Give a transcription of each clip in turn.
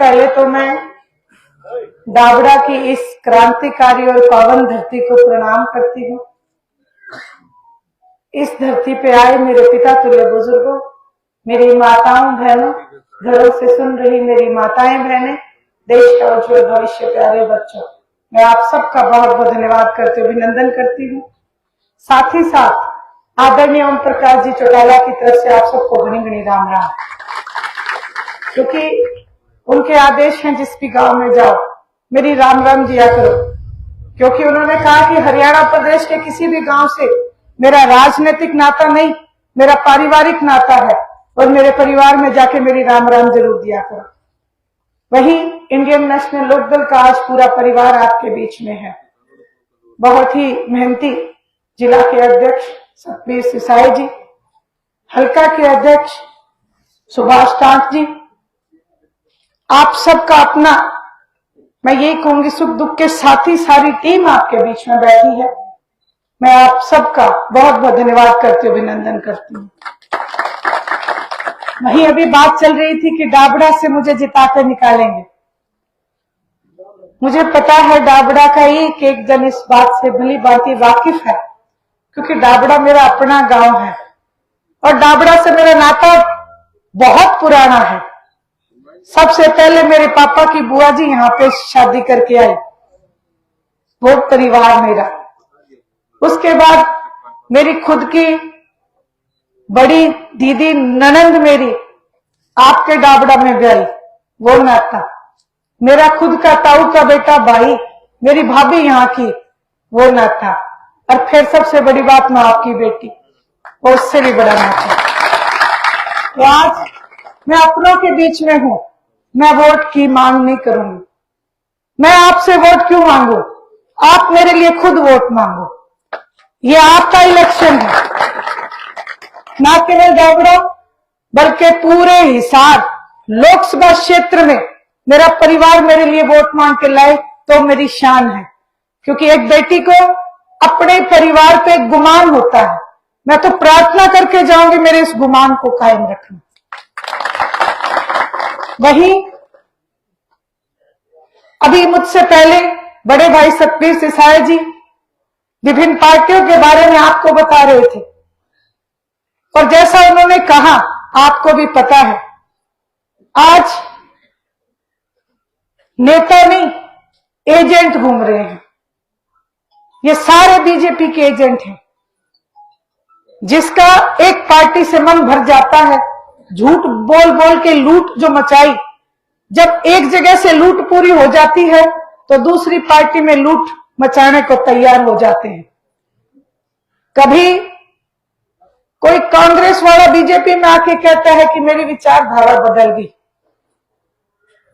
पहले तो मैं डाबड़ा की इस क्रांतिकारी और पावन धरती को प्रणाम करती हूँ। इस धरती पे आए मेरे पिता तुल्य बुजुर्गों, मेरी माताओं बहनों, घरों से सुन रही मेरी माताएं बहनें, देश का उज्जवल भविष्य प्यारे बच्चों, मैं आप सबका बहुत बहुत धन्यवाद करती हूँ, अभिनंदन करती हूँ। साथ ही साथ आदरणीय ओम प्रकाश जी चौटाला की तरफ से आप सबको घनी घनी राम राम, क्योंकि उनके आदेश हैं जिस भी गांव में जाओ मेरी राम राम जिया करो, क्योंकि उन्होंने कहा कि हरियाणा प्रदेश के किसी भी गांव से मेरा राजनीतिक नाता नहीं, मेरा पारिवारिक नाता है और मेरे परिवार में जाके मेरी राम राम जरूर दिया करो। वही इंडियन नेशनल लोकदल का आज पूरा परिवार आपके बीच में है। बहुत ही मेहनती जिला के अध्यक्ष सतबीर सिसाई जी, हल्का के अध्यक्ष सुभाष टांक जी, आप सबका अपना, मैं यही कहूंगी सुख दुख के साथी सारी टीम आपके बीच में बैठी है। मैं आप सबका बहुत बहुत धन्यवाद करती हूँ, अभिनंदन करती हूँ। वहीं अभी बात चल रही थी कि डाबड़ा से मुझे जिताकर निकालेंगे। मुझे पता है डाबड़ा का एक एक जन इस बात से भली भांति वाकिफ है, क्योंकि डाबड़ा मेरा अपना गांव है और डाबड़ा से मेरा नाता बहुत पुराना है। सबसे पहले मेरे पापा की बुआ जी यहाँ पे शादी करके आई, वो परिवार मेरा। उसके बाद मेरी खुद की बड़ी दीदी ननंद मेरी आपके डाबड़ा में गई, वो नाता। मेरा खुद का ताऊ का बेटा भाई, मेरी भाभी यहाँ की, वो नाता। और फिर सबसे बड़ी बात मैं आपकी बेटी, वो उससे भी बड़ा नाता। तो आज मैं अपनों के बीच में हूं, मैं वोट की मांग नहीं करूंगी। मैं आपसे वोट क्यों मांगू? आप मेरे लिए खुद वोट मांगो। ये आपका इलेक्शन है, ना केवल डाबड़ा बल्कि पूरे हिसार लोकसभा क्षेत्र में मेरा परिवार मेरे लिए वोट मांग के लाए तो मेरी शान है, क्योंकि एक बेटी को अपने परिवार पे एक गुमान होता है। मैं तो प्रार्थना करके जाऊंगी मेरे इस गुमान को कायम रखना। वहीं अभी मुझसे पहले बड़े भाई सतबीर सिसाई जी विभिन्न पार्टियों के बारे में आपको बता रहे थे, और जैसा उन्होंने कहा आपको भी पता है, आज नेता नहीं एजेंट घूम रहे हैं। ये सारे बीजेपी के एजेंट हैं, जिसका एक पार्टी से मन भर जाता है। झूठ बोल बोल के लूट जो मचाई, जब एक जगह से लूट पूरी हो जाती है तो दूसरी पार्टी में लूट मचाने को तैयार हो जाते हैं। कभी कोई कांग्रेस वाला बीजेपी में आके कहता है कि मेरी विचारधारा बदल गई,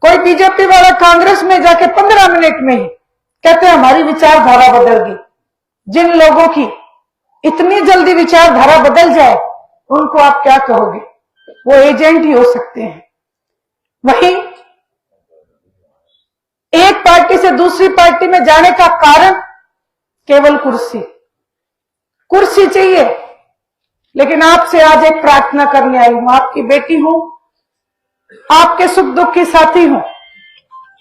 कोई बीजेपी वाला कांग्रेस में जाके 15 मिनट में ही कहते हैं हमारी विचारधारा बदल गई। जिन लोगों की इतनी जल्दी विचारधारा बदल जाए उनको आप क्या कहोगे? वो एजेंट ही हो सकते हैं। वहीं एक पार्टी से दूसरी पार्टी में जाने का कारण केवल कुर्सी, कुर्सी चाहिए। लेकिन आपसे आज एक प्रार्थना करने आई हूं, आपकी बेटी हूं, आपके सुख दुख की साथी हूं।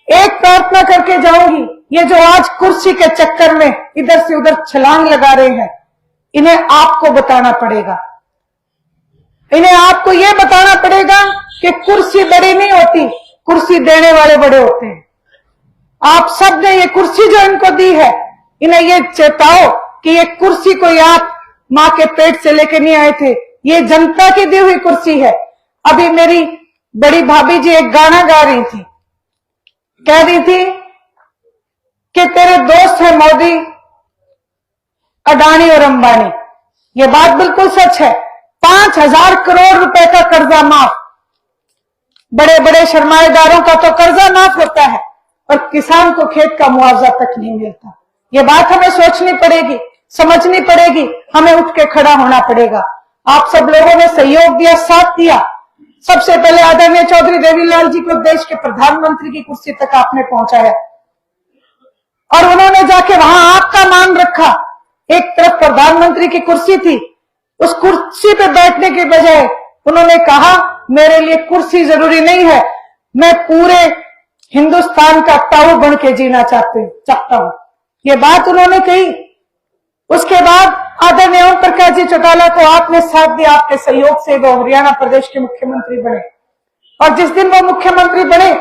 एक प्रार्थना करके जाऊंगी, ये जो आज कुर्सी के चक्कर में इधर से उधर छलांग लगा रहे हैं, इन्हें आपको बताना पड़ेगा। इन्हें आपको ये बताना पड़ेगा कि कुर्सी बड़ी नहीं होती, कुर्सी देने वाले बड़े होते हैं। आप सब ने ये कुर्सी जो इनको दी है, इन्हें ये चेताओ कि ये कुर्सी कोई आप मां के पेट से लेके नहीं आए थे, ये जनता की दी हुई कुर्सी है। अभी मेरी बड़ी भाभी जी एक गाना गा रही थी, कह रही थी कि तेरे दोस्त है मोदी, अडानी और अंबानी। ये बात बिल्कुल सच है। 5,000 करोड़ रुपए का कर्जा माफ, बड़े बड़े सरमाएदारों का तो कर्जा माफ होता है और किसान को खेत का मुआवजा तक नहीं मिलता। ये बात हमें सोचनी पड़ेगी, समझनी पड़ेगी, हमें उठ के खड़ा होना पड़ेगा। आप सब लोगों ने सहयोग दिया, साथ दिया। सबसे पहले आदरणीय चौधरी देवीलाल जी को देश के प्रधानमंत्री की कुर्सी तक आपने पहुंचाया और उन्होंने जाके वहां आपका मान रखा। एक तरफ प्रधानमंत्री की कुर्सी थी, उस कुर्सी पे बैठने के बजाय उन्होंने कहा मेरे लिए कुर्सी जरूरी नहीं है, मैं पूरे हिंदुस्तान का ताऊ बन के जीना चाहता हूं। ये बात उन्होंने कही। उसके बाद आदरणीय ओम प्रकाश जी चौटाला को आपने साथ दिया, आपके सहयोग से वो हरियाणा प्रदेश के मुख्यमंत्री बने। और जिस दिन वो मुख्यमंत्री बने,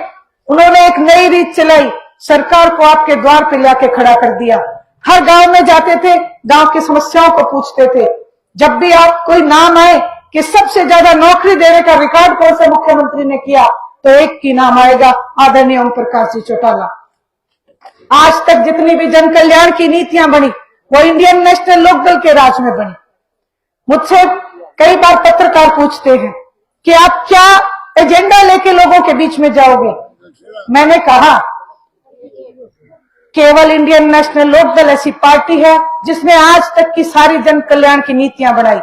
उन्होंने एक नई रीत चलाई, सरकार को आपके द्वार पे लाके खड़ा कर दिया। हर गांव में जाते थे, गांव की समस्याओं को पूछते थे। जब भी आप कोई नाम आए कि सबसे ज्यादा नौकरी देने का रिकॉर्ड कौन से मुख्यमंत्री ने किया, तो एक की नाम आएगा, आदरणीय ओम प्रकाश जी चौटाला। आज तक जितनी भी जन कल्याण की नीतियां बनी, वो इंडियन नेशनल लोकदल के राज में बनी। मुझसे कई बार पत्रकार पूछते हैं कि आप क्या एजेंडा लेके लोगों के बीच में जाओगे। मैंने कहा, केवल इंडियन नेशनल लोकदल ऐसी पार्टी है जिसने आज तक की सारी जन कल्याण की नीतियां बनाई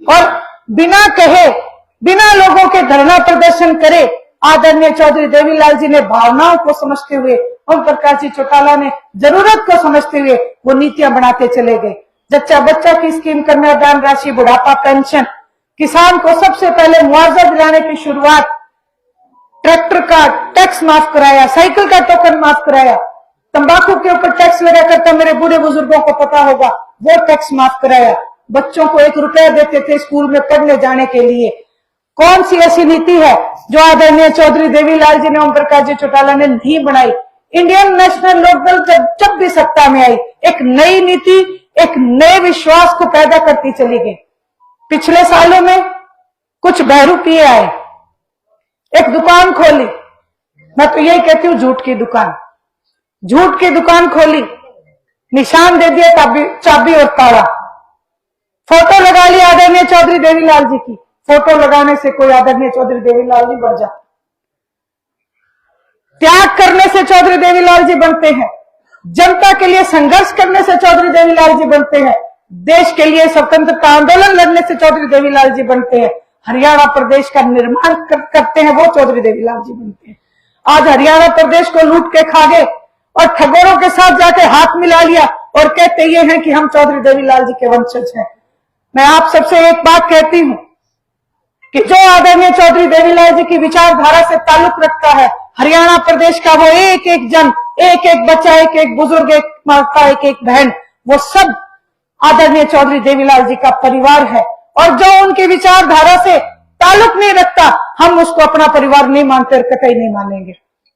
और बिना कहे, बिना लोगों के धरना प्रदर्शन करे, आदरणीय चौधरी देवीलाल जी ने भावनाओं को समझते हुए, ओम प्रकाश जी चौटाला ने जरूरत को समझते हुए वो नीतियां बनाते चले गए। जच्चा बच्चा की स्कीम, कन्यादान राशि, बुढ़ापा पेंशन, किसान को सबसे पहले मुआवजा दिलाने की शुरुआत, ट्रैक्टर का टैक्स माफ कराया, साइकिल का टोकन माफ कराया, तंबाकू के ऊपर टैक्स लगा करता, मेरे बूढ़े बुजुर्गों को पता होगा, वो टैक्स माफ कराया। बच्चों को 1 रुपया देते थे स्कूल में पढ़ने जाने के लिए। कौन सी ऐसी नीति है जो आदरणीय चौधरी देवीलाल जी ने, ओम प्रकाश जी चौटाला ने नहीं बनाई। इंडियन नेशनल लोकदल जब भी सत्ता में आई, एक नई नीति, एक नए विश्वास को पैदा करती चली गई। पिछले सालों में कुछ बहरूपिये आए, एक दुकान खोली, मैं तो यही कहती हूँ, झूठ की दुकान, झूठ की दुकान खोली, निशान दे दिया चाबी और ताला, फोटो लगा ली आदरणीय चौधरी देवीलाल जी की। फोटो लगाने से कोई आदरणीय चौधरी देवीलाल जी बढ़ जाता, त्याग करने से चौधरी देवीलाल जी बनते हैं, जनता के लिए संघर्ष करने से चौधरी देवीलाल जी बनते हैं, देश के लिए स्वतंत्रता आंदोलन लड़ने से चौधरी देवीलाल जी बनते हैं, हरियाणा प्रदेश का निर्माण करते हैं वो चौधरी देवीलाल जी बनते हैं। आज हरियाणा प्रदेश को लूट के खा गए और ठगोरों के साथ जाके हाथ मिला लिया और कहते ये हैं कि हम चौधरी देवीलाल जी के वंशज हैं। मैं आप सबसे एक बात कहती हूं कि जो आदरणीय चौधरी देवीलाल जी की विचारधारा से ताल्लुक रखता है, हरियाणा प्रदेश का वो एक एक जन, एक एक बच्चा, एक एक बुजुर्ग, एक माता, एक एक बहन, वो सब आदरणीय चौधरी देवीलाल जी का परिवार है। और जो उनकी विचारधारा से ताल्लुक नहीं रखता, हम उसको अपना परिवार नहीं मानते और कतई नहीं मानेंगे।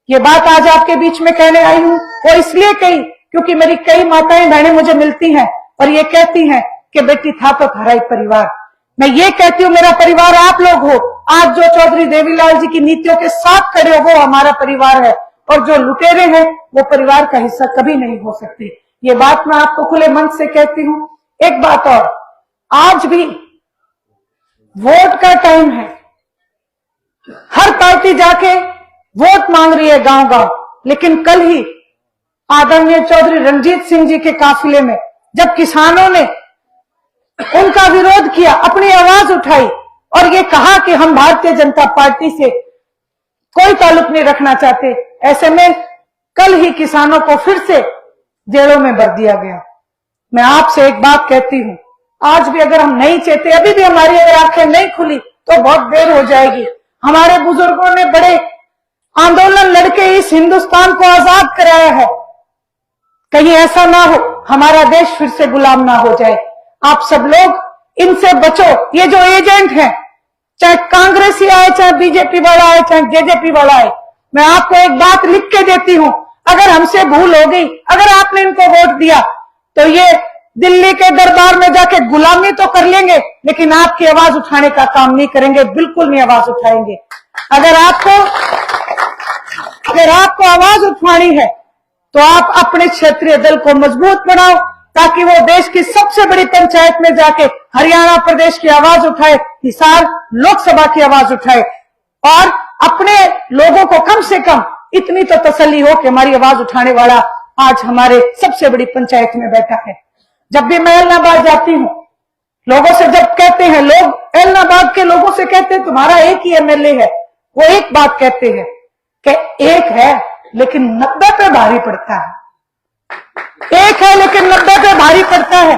ये बात आज आपके बीच में कहने आई हूं, वो इसलिए कही क्योंकि मेरी कई माताएं बहनें मुझे मिलती हैं और ये कहती हैं कि बेटी था तो थारा ही परिवार। मैं ये कहती हूँ, मेरा परिवार आप लोग हो। आज जो चौधरी देवीलाल जी की नीतियों के साथ खड़े हो, वो हमारा परिवार है, और जो लुटेरे हैं वो परिवार का हिस्सा कभी नहीं हो सकते। ये बात मैं आपको खुले मन से कहती हूँ। एक बात और, आज भी वोट का टाइम है, हर पार्टी जाके वोट मांग रही है गांव गांव, लेकिन कल ही आदरणीय चौधरी रणजीत सिंह जी के काफिले में जब किसानों ने उनका विरोध किया, अपनी आवाज उठाई और ये कहा कि हम भारतीय जनता पार्टी से कोई ताल्लुक नहीं रखना चाहते, ऐसे में कल ही किसानों को फिर से जेलों में भर दिया गया। मैं आपसे एक बात कहती हूं, आज भी अगर हम नहीं चाहते, अभी भी हमारी अगर आंखें नहीं खुली तो बहुत देर हो जाएगी। हमारे बुजुर्गों ने बड़े आंदोलन लड़के इस हिंदुस्तान को आजाद कराया है। कहीं ऐसा ना हो हमारा देश फिर से गुलाम ना हो जाए। आप सब लोग इनसे बचो। ये जो एजेंट हैं, चाहे कांग्रेसी आए, चाहे बीजेपी वाला आए, चाहे जेजेपी वाला आए, मैं आपको एक बात लिख के देती हूं, अगर हमसे भूल हो गई, अगर आपने इनको वोट दिया, तो ये दिल्ली के दरबार में जाके गुलामी तो कर लेंगे, लेकिन आपकी आवाज उठाने का काम नहीं करेंगे, बिल्कुल नहीं आवाज उठाएंगे। अगर आपको आवाज उठवानी है तो आप अपने क्षेत्रीय दल को मजबूत बनाओ, ताकि वो देश की सबसे बड़ी पंचायत में जाके हरियाणा प्रदेश की आवाज उठाए, हिसार लोकसभा की आवाज उठाए, और अपने लोगों को कम से कम इतनी तो तसल्ली हो कि हमारी आवाज उठाने वाला आज हमारे सबसे बड़ी पंचायत में बैठा है। जब भी मैं एलनाबाद जाती हूँ, लोगों से जब कहते हैं, लोग एलनाबाद के लोगों से कहते हैं तुम्हारा एक ही एमएलए है, वो एक बात कहते हैं कि एक है लेकिन 90 पे भारी पड़ता है। एक है लेकिन 90 पे भारी पड़ता है।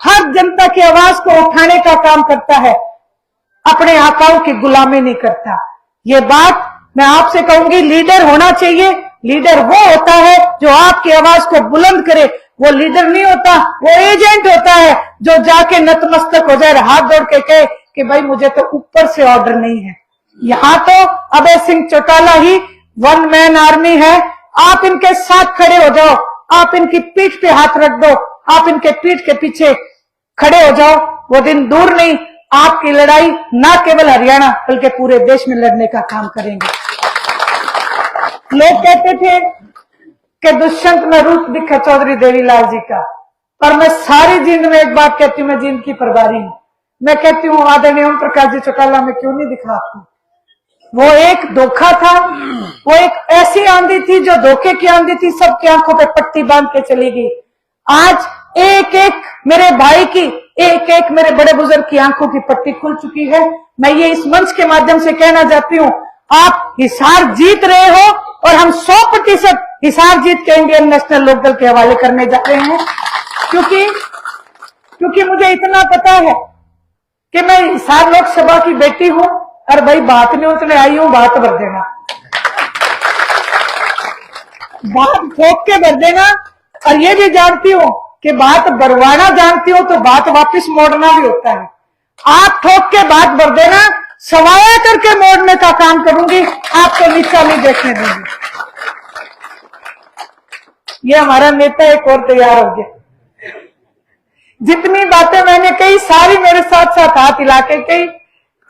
हर जनता की आवाज को उठाने का काम करता है, अपने आकाओं की गुलामी नहीं करता। ये बात मैं आपसे कहूंगी लीडर होना चाहिए। लीडर वो होता है जो आपकी आवाज को बुलंद करे। वो लीडर नहीं होता, वो एजेंट होता है जो जाके नतमस्तक हो जाए, हाथ जोड़ के कहे कि भाई मुझे तो ऊपर से ऑर्डर नहीं है। यहाँ तो अभय सिंह चौटाला ही वन मैन आर्मी है। आप इनके साथ खड़े हो जाओ, आप इनकी पीठ पे हाथ रख दो, आप इनके पीठ के पीछे खड़े हो जाओ। वो दिन दूर नहीं, आपकी लड़ाई ना केवल हरियाणा बल्कि पूरे देश में लड़ने का काम करेंगे। लोग कहते थे कि दुष्यंत में रूप दिखा चौधरी देवीलाल जी का, पर मैं सारी जींद में एक बात कहती हूँ, मैं जींद की प्रभारी हूं। मैं कहती हूँ आदरणीय ओम प्रकाश जी चौटाला में क्यों नहीं दिखा आपको? वो एक धोखा था, वो एक ऐसी आंधी थी जो धोखे की आंधी थी, सबकी आंखों पे पट्टी बांध के चली गई। आज एक एक मेरे भाई की, एक एक मेरे बड़े बुजुर्ग की आंखों की पट्टी खुल चुकी है। मैं ये इस मंच के माध्यम से कहना चाहती हूँ, आप हिसार जीत रहे हो और हम 100% हिसार जीत के इंडियन नेशनल लोकदल के हवाले करने जा रहे हैं। क्योंकि मुझे इतना पता है कि मैं हिसार लोकसभा की बेटी हूं और भाई बात नहीं उतने आई हूं, बात भर देना, बात ठोक के भर देना। और ये भी जानती हूं कि बात भरवाना जानती हो तो बात वापस मोड़ना भी होता है। आप ठोक के बात भर देना, सवाया करके मोड़ने का काम करूंगी, आपको नीचा नहीं देखने दूंगी। ये हमारा नेता एक और तैयार हो गया। जितनी बातें मैंने कही सारी मेरे साथ साथ हाथ हिला के कही,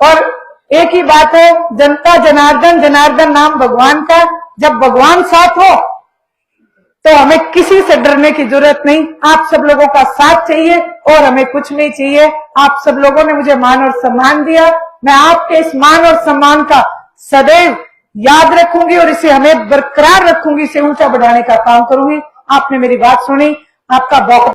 और एक ही बात है, जनता जनार्दन, जनार्दन नाम भगवान का। जब भगवान साथ हो तो हमें किसी से डरने की जरूरत नहीं। आप सब लोगों का साथ चाहिए और हमें कुछ नहीं चाहिए। आप सब लोगों ने मुझे मान और सम्मान दिया, मैं आपके इस मान और सम्मान का सदैव याद रखूंगी और इसे हमें बरकरार रखूंगी, इसे ऊंचा बढ़ाने का काम करूंगी। आपने मेरी बात सुनी, आपका बहुत